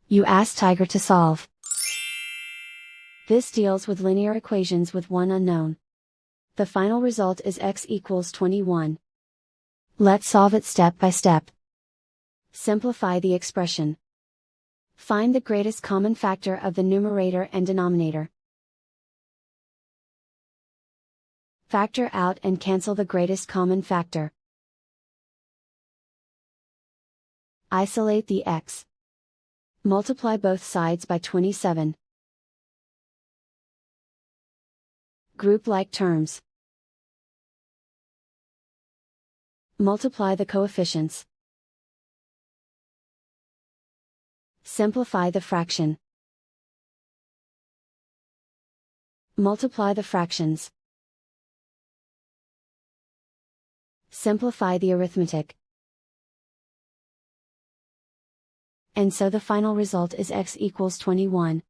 You ask Tiger to solve. This deals with linear equations with one unknown. The final result is x equals 21. Let's solve it step by step. Simplify the expression. Find the greatest common factor of the numerator and denominator. Factor out and cancel the greatest common factor. Isolate the x. Multiply both sides by 27. Group like terms. Multiply the coefficients. Simplify the fraction. Multiply the fractions. Simplify the arithmetic. And so the final result is x equals 21.